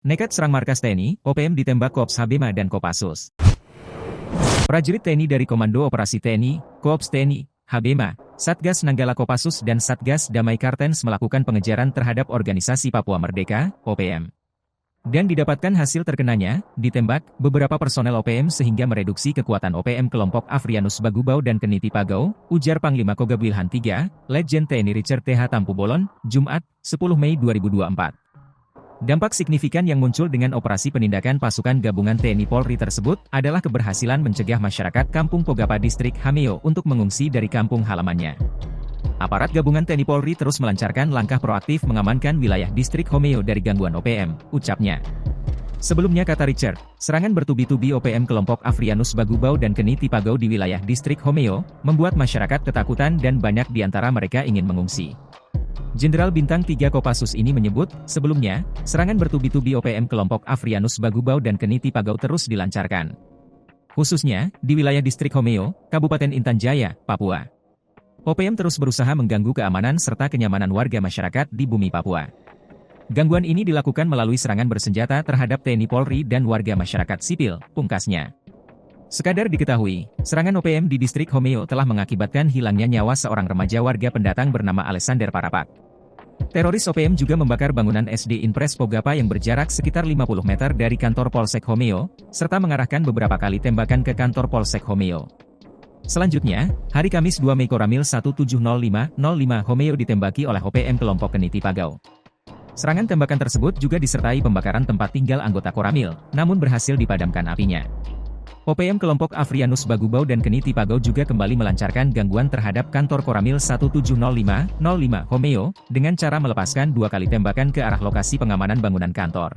Nekat serang markas TNI, OPM ditembak Kops Habema dan Kopassus. Prajurit TNI dari Komando Operasi TNI, Kops TNI, Habema, Satgas Nanggala Kopassus dan Satgas Damai Kartens melakukan pengejaran terhadap Organisasi Papua Merdeka, OPM. Dan didapatkan hasil terkenanya, ditembak, beberapa personel OPM sehingga mereduksi kekuatan OPM kelompok Afrianus Bagubau dan Keniti Pagau, ujar Panglima Kogab Wilhan III, Letjen TNI Richard TH Tampu Bolon, Jumat, 10 Mei 2024. Dampak signifikan yang muncul dengan operasi penindakan pasukan gabungan TNI Polri tersebut adalah keberhasilan mencegah masyarakat Kampung Pogapa Distrik Hameo untuk mengungsi dari kampung halamannya. Aparat gabungan TNI Polri terus melancarkan langkah proaktif mengamankan wilayah distrik Homeo dari gangguan OPM, ucapnya. Sebelumnya kata Richard, serangan bertubi-tubi OPM kelompok Afrianus Bagubau dan Keniti Pagau di wilayah distrik Homeo, membuat masyarakat ketakutan dan banyak di antara mereka ingin mengungsi. Jenderal Bintang 3 Kopassus ini menyebut, sebelumnya, serangan bertubi-tubi OPM kelompok Afrianus Bagubau dan Keniti Pagau terus dilancarkan. Khususnya, di wilayah distrik Homeo, Kabupaten Intan Jaya, Papua. OPM terus berusaha mengganggu keamanan serta kenyamanan warga masyarakat di bumi Papua. Gangguan ini dilakukan melalui serangan bersenjata terhadap TNI Polri dan warga masyarakat sipil, pungkasnya. Sekadar diketahui, serangan OPM di distrik Homeo telah mengakibatkan hilangnya nyawa seorang remaja warga pendatang bernama Alexander Parapak. Teroris OPM juga membakar bangunan SD Inpres Pogapa yang berjarak sekitar 50 meter dari kantor Polsek Homeo, serta mengarahkan beberapa kali tembakan ke kantor Polsek Homeo. Selanjutnya, hari Kamis 2 Mei Koramil 1705-05 Homeo ditembaki oleh OPM kelompok Keniti Pagau. Serangan tembakan tersebut juga disertai pembakaran tempat tinggal anggota Koramil, namun berhasil dipadamkan apinya. OPM kelompok Afrianus Bagubau dan Keniti Pagau juga kembali melancarkan gangguan terhadap kantor Koramil 1705-05 Homeo, dengan cara melepaskan 2 kali tembakan ke arah lokasi pengamanan bangunan kantor.